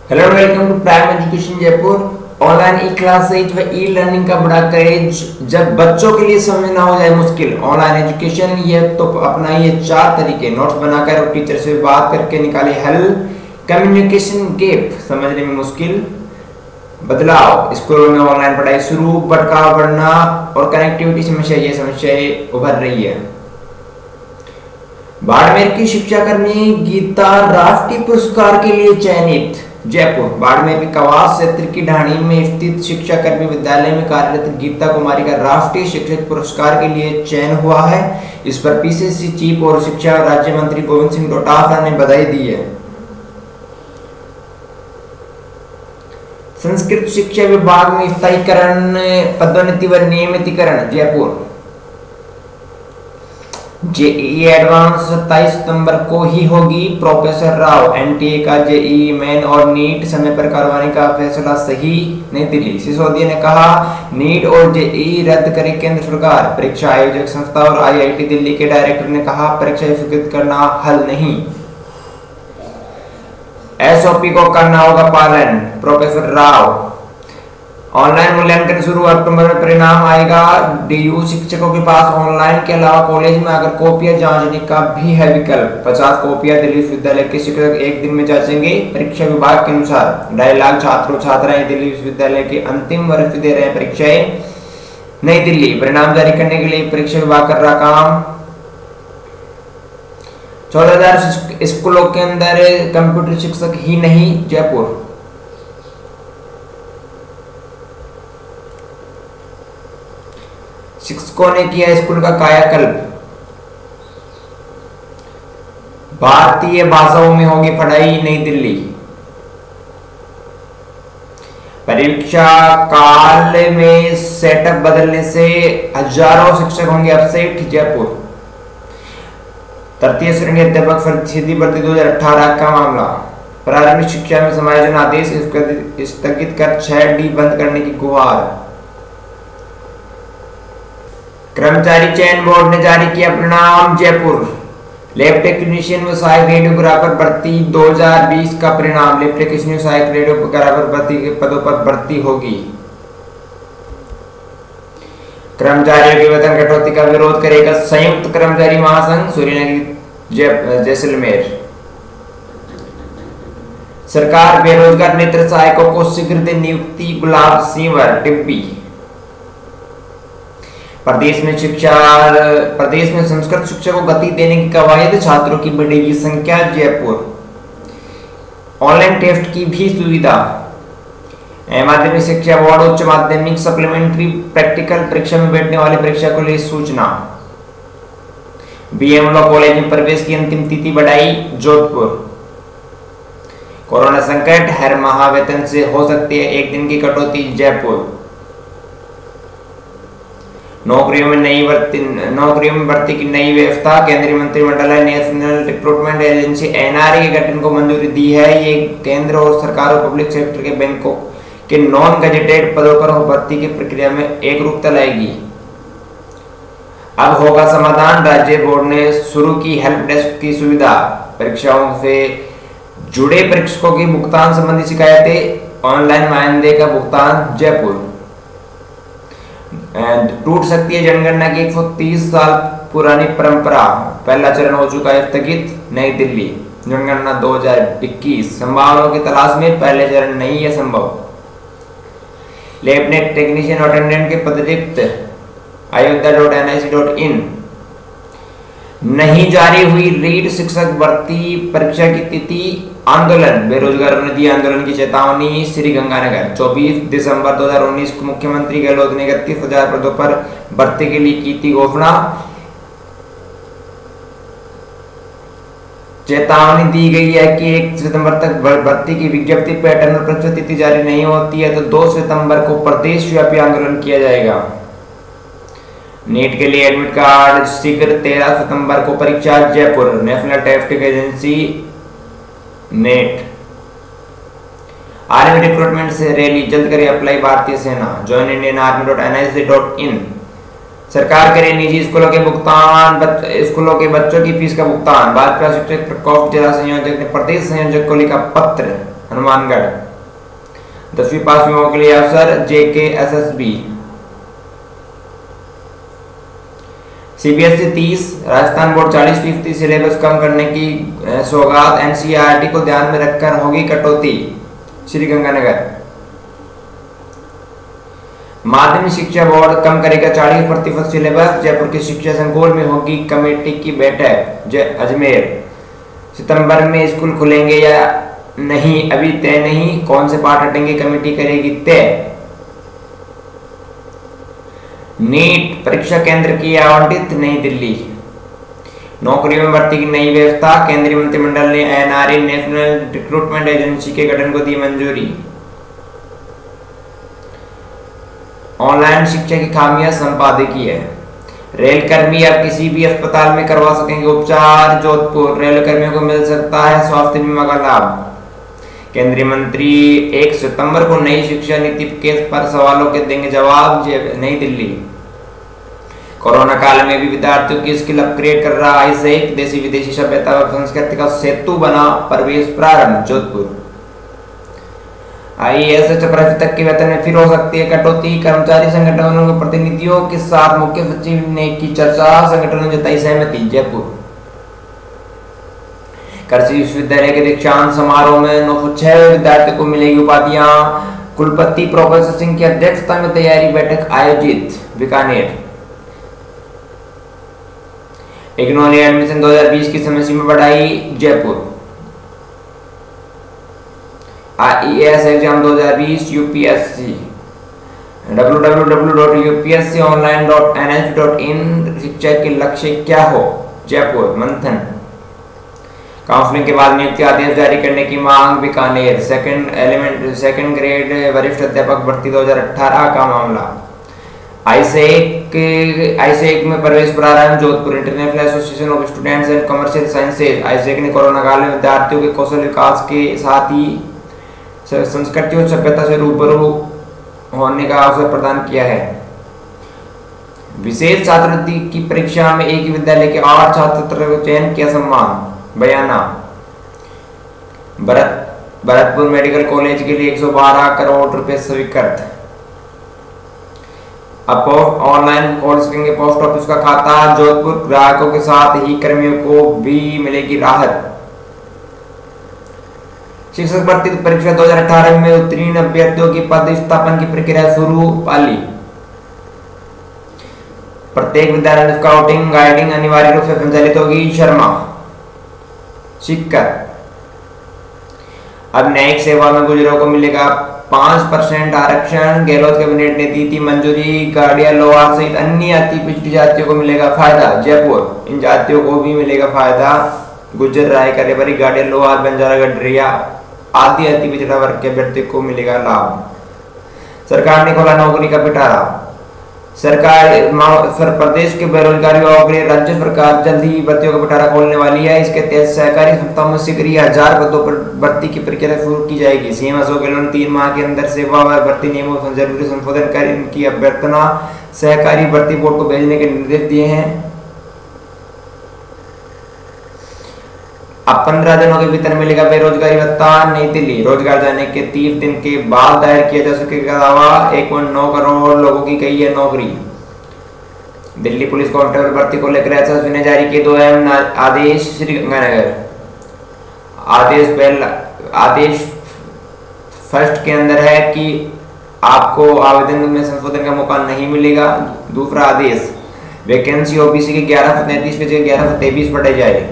Hello welcome to prime education Jaipur. Online e classes व e learning का बड़ा craze जब बच्चों के लिए समझना हो जाए मुश्किल ऑनलाइन एजुकेशन ये तो अपनाइए 4 तरीके। नोट्स बनाकर और टीचर से बात करके निकाले हल। कम्युनिकेशन गैप समझने में मुश्किल, बदलाव स्कूलों में ऑनलाइन पढ़ाई शुरू, भटकाव बढ़ना और कनेक्टिविटी समस्या, ये समस्याएं उभर रही है। बाड़मेर की शिक्षाकर्मी गीता राष्ट्रीय पुरस्कार के लिए चयनित। जयपुर बाड़मेर के कवास क्षेत्र की ढाणी में स्थित शिक्षाकर्मी विद्यालय में कार्यरत गीता कुमारी का राष्ट्रीय शिक्षक पुरस्कार के लिए चयन हुआ है। इस पर पीसीसी चीफ और शिक्षा राज्य मंत्री गोविंद सिंह डोटासरा ने बधाई दी है। संस्कृत शिक्षा विभाग में स्थायीकरण, पदोन्नति व नियमितीकरण। जयपुर जेईई एडवांस 27 सितंबर को ही होगी। प्रोफेसर राव एनटीए का जेईई मेन और नीट समय पर करवाने का फैसला सही। नई दिल्ली सिसोदिया ने कहा नीट और जेईई रद्द करे केंद्र सरकार। परीक्षा आयोजक संस्था और आईआईटी दिल्ली के डायरेक्टर ने कहा परीक्षा स्थगित करना हल नहीं, एसओपी को करना होगा पालन। प्रोफेसर राव ऑनलाइन मूल्यांकन शुरू, अक्टूबर में परिणाम आएगा। डीयू शिक्षकों के पास ऑनलाइन के अलावा कॉलेज में आकर कॉपियां जांचने का भी है विकल्प। 50 कॉपियां दिल्ली विश्वविद्यालय के शिक्षक एक दिन में जांचेंगे। परीक्षा विभाग के अनुसार 2.5 लाख छात्रों छात्राएं दिल्ली विश्वविद्यालय के अंतिम वर्ष में दे रहे हैं परीक्षाएं। नई दिल्ली परिणाम जारी करने के लिए परीक्षा विभाग कर रहा काम। 14,000 स्कूलों के अंदर कंप्यूटर शिक्षक ही नहीं। जयपुर शिक्षकों ने किया स्कूल का कायाकल्प। भारतीय भाषाओं में होगी पढ़ाई। नई दिल्ली परीक्षा काल में सेटअप बदलने से हजारों शिक्षक होंगे अपसेट। जयपुर तृतीय श्रेणी अध्यापक सीधी भर्ती 2018 का मामला। प्रारंभिक शिक्षा में समायोजन आदेश स्थगित कर 6D बंद करने की गुहार। कर्मचारी चयन बोर्ड ने जारी किया परिणाम। जयपुर लैब टेक्नीशियन व सहायक रेडियोग्राफर भर्ती 2020 का परिणाम। लैब टेक्नीशियन सहायक रेडियोग्राफर भर्ती के पदों पर भर्ती होगी। कर्मचारियों के वेतन कटौती का विरोध करेगा संयुक्त कर्मचारी महासंघ। सूर्यनगरी जैसलमेर सरकार बेरोजगार मित्र सहायकों को शीघ्र दे नियुक्ति। गुलाब सिंवर डिब्बी प्रदेश में संस्कृत शिक्षा को गति देने की कवायद, छात्रों की बढ़ेगी संख्या। जयपुर ऑनलाइन टेस्ट की भी सुविधा। माध्यमिक शिक्षा बोर्ड उच्च माध्यमिक सप्लीमेंट्री प्रैक्टिकल परीक्षा में बैठने वाले परीक्षा को लिए सूचना। बीएम लॉ कॉलेज में प्रवेश की अंतिम तिथि बढ़ाई। जोधपुर कोरोना संकट, हर माह वेतन से हो सकती है 1 दिन की कटौती। जयपुर नौकरियों में भर्ती की नई व्यवस्था। केंद्रीय मंत्रिमंडल ने नेशनल रिक्रूटमेंट एजेंसी एनआरए के गठन को मंजूरी दी है। ये केंद्र और सरकार और पब्लिक सेक्टर के बैंकों के नॉन गजेटेड पदों पर भर्ती की प्रक्रिया में एक रूपता लाएगी। अब होगा समाधान। राज्य बोर्ड ने शुरू की हेल्प डेस्क की सुविधा। परीक्षाओं से जुड़े परीक्षकों की भुगतान संबंधी शिकायतें, ऑनलाइन मानदेय का भुगतान। जयपुर टूट सकती है जनगणना की 130 साल पुरानी परंपरा। पहला चरण हो चुका है स्थगित। नई दिल्ली जनगणना 2021 संभावनाओं की तलाश में, पहले चरण नहीं है संभव। लैबनेट टेक्नीशियन अटेंडेंट के पद रिक्त। ayodhya.nic.in नहीं जारी हुई रीट शिक्षक भर्ती परीक्षा की तिथि। आंदोलन बेरोजगारों ने दी आंदोलन की चेतावनी। श्रीगंगानगर 24 दिसंबर 2019 को मुख्यमंत्री गहलोत ने 31,000 पदों पर भर्ती के लिए की थी घोषणा। चेतावनी दी गई है कि 1 सितंबर तक भर्ती की विज्ञप्ति, पैटर्न और परीक्षा तिथि जारी नहीं होती है तो 2 सितंबर को प्रदेश व्यापी आंदोलन किया जाएगा। नीट के लिए एडमिट कार्ड शीघ्र 13 सितंबर को परीक्षा। Jaipur national testing agency net army recruitment से रैली, जल्द करे अप्लाई भारतीय सेना। ज्वाइन इंडियन आर्मी.nic.in सरकार करे निजी स्कूलों के बच्चों की फीस का भुगतान। भाजपा शिक्षक प्रकोष्ठ जिला संयोजक ने प्रदेश संयोजक को लिखा पत्र। हनुमानगढ़। 10वीं पास में के लिए अवसर JKSSB। CBSE 30, Rajasthan board 40% syllabus कम करने की सौगात। NCERT को ध्यान में रखकर होगी कटौती। श्रीगंगानगर। माध्यमिक शिक्षा बोर्ड कम करेगा 40% सिलेबस। जयपुर के शिक्षा संकुल में होगी कमेटी की बैठक। अजमेर। सितंबर में स्कूल खुलेंगे या नहीं अभी तय नहीं, कौन से पाठ हटेंगे कमेटी करेगी तय। नीट परीक्षा केंद्र की आवंटित नई दिल्ली। नौकरियों में भर्ती की नई व्यवस्था। केंद्रीय मंत्रिमंडल ने NRA नेशनल रिक्रूटमेंट एजेंसी के गठन को दी मंजूरी। ऑनलाइन शिक्षा की खामियां संपादकीय। रेल कर्मी अब किसी भी अस्पताल में करवा सकेंगे उपचार। जोधपुर। रेल कर्मियों को मिल सकता है स्वास्थ्य बीमा का लाभ। केंद्रीय मंत्री 1 सितंबर को नई शिक्षा नीति के पर सवालों के देंगे जवाब। नई दिल्ली। कोरोना काल में भी विद्यार्थियों की स्किल अपग्रेड कर रहा आईसेक। देशी विदेशी सभ्यता और संस्कृति का सेतु बना प्रवेश प्रारंभ। जोधपुर। IAS चपरासी तक के वेतन में फिर हो सकती है कटौती। कर्मचारी संगठनों के प्रतिनिधियों के साथ मुख्य सचिव ने की चर्चा। संगठनों ने जताई सहमति। जयपुर। कृषि विश्वविद्यालय के दीक्षांत समारोह में 906 विद्यार्थियों को मिलेगी उपाधियां। कुलपति प्रोफेसर सिंह की अध्यक्षता में तैयारी बैठक आयोजित। बीकानेर। इग्नू ने एडमिशन 2020 की समय सीमा बढ़ाई। Jaipur. IAS exam 2020 UPSC। www.upsconline.nhp.in। शिक्षा के लक्ष्य क्या हो। जयपुर। मंथन। काउंसलिंग के बाद नियुक्ति आदेश जारी करने की मांग। बीकानेर। सेकंड ग्रेड वरिष्ठ अध्यापक भर्ती 2018 का मामला। आईसेक में प्रवेश प्रारंभ। Jodhpur. International Association of Students and Commercial Sciences AIESEC ने कोरोना काल में विद्यार्थियों के कौशल विकास के साथ ही संस्कृति और सभ्यता से रूबरू होने का अवसर प्रदान किया है। विशेष छात्रवृत्ति की परीक्षा में एक ही विद्यालय के 8 छात्रों को चयन किया सम्मान। बयाना। भरतपुर मेडिकल कॉलेज के लिए 112 करोड़ रुपए स्वीकृत। अब ऑनलाइन खोल सकेंगे पोस्ट ऑफिस का खाता। जोधपुर। ग्राहकों के साथ ही कर्मियों को भी मिलेगी राहत। शिक्षक भर्ती परीक्षा 2018 में उत्तीर्ण अभ्यर्थियों की पदस्थापन की प्रक्रिया शुरू। पाली। प्रत्येक विद्यालय में स्काउटिंग गाइडिंग अनिवार्य रूप से संचालित होगी। शर्मा। शिक्षक। अब न्यायिक सेवा में गुजरों को मिलेगा 5% आरक्षण। गहलोत कैबिनेट ने दी थी मंजूरी। गाड़िया लोहार सहित अन्य अति पिछड़ी जातियों को मिलेगा फायदा। जयपुर। इन जातियों को भी मिलेगा फायदा। गुजर राय करेबरी गाड़िया लोहार बंजारा गडरिया आदि अति पिछड़ा वर्ग के अभ्यर्थी को मिलेगा लाभ। सरकार ने खोला नौकरी का पिटारा। प्रदेश के बेरोजगारियों के लिए राज्य सरकार जल्द ही भर्तियों का पिटारा खोलने वाली है। इसके तहत सहकारी संस्थाओं में शीघ्र ही 1000 पदों पर भर्ती की प्रक्रिया शुरू की जाएगी। सीएम अशोक गहलोत ने 3 माह के अंदर सेवा व भर्ती नियमों में जरूरी संशोधन कर इनकी अभ्यर्थना सहकारी भर्ती बोर्ड को भेजने के निर्देश दिए हैं। अब 15 दिनों के भीतर मिलेगा बेरोजगारी भत्ता। नई दिल्ली। रोजगार जाने के 30 दिन के बाद दायर किया जा सकेगा दावा। 1.9 करोड़ लोगों की गई है नौकरी। दिल्ली पुलिस कांस्टेबल भर्ती को लेकर एसएसबी ने जारी किए 2 अहम आदेश। श्रीगंगानगर। आदेश फर्स्ट के अंदर है कि आपको आवेदन में संशोधन का मौका नहीं मिलेगा। दूसरा आदेश वैकेंसी ओबीसी के 1133 की जगह 1123 बढ़ाई जाए।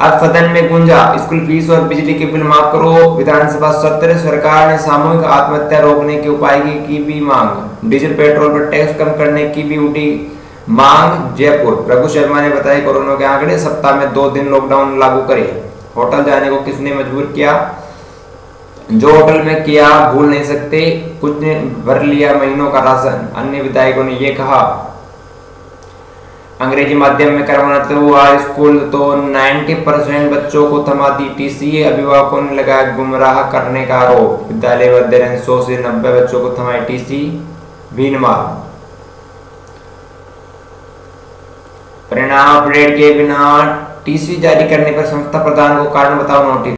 अब सदन में गूंजा स्कूल फीस और बिजली के बिल माफ करो। विधानसभा सत्र। सरकार ने सामूहिक आत्महत्या रोकने के उपाय की भी मांग। डीजल पेट्रोल पर टैक्स कम करने की भी उठी मांग। जयपुर। रघु शर्मा ने बताया कोरोना के आंकड़े। सप्ताह में 2 दिन लॉकडाउन लागू करे। होटल जाने को किसने मजबूर किया। जो होटल में किया भूल नहीं सकते। कुछ ने भर लिया महीनों का राशन। अन्य विधायकों ने यह कहा। अंग्रेजी माध्यम में करवाना हुआ स्कूल तो 90% बच्चों को थमा दी टीसी। अभिभावकों ने लगाया गुमराह करने का आरोप। विद्यालय में अध्ययन 100 से 90 बच्चों को थमाई टीसी। भीनमार। परिणाम अपडेट के बिना टीसी जारी करने पर संस्था प्रधान को कारण बताओ नोटिस।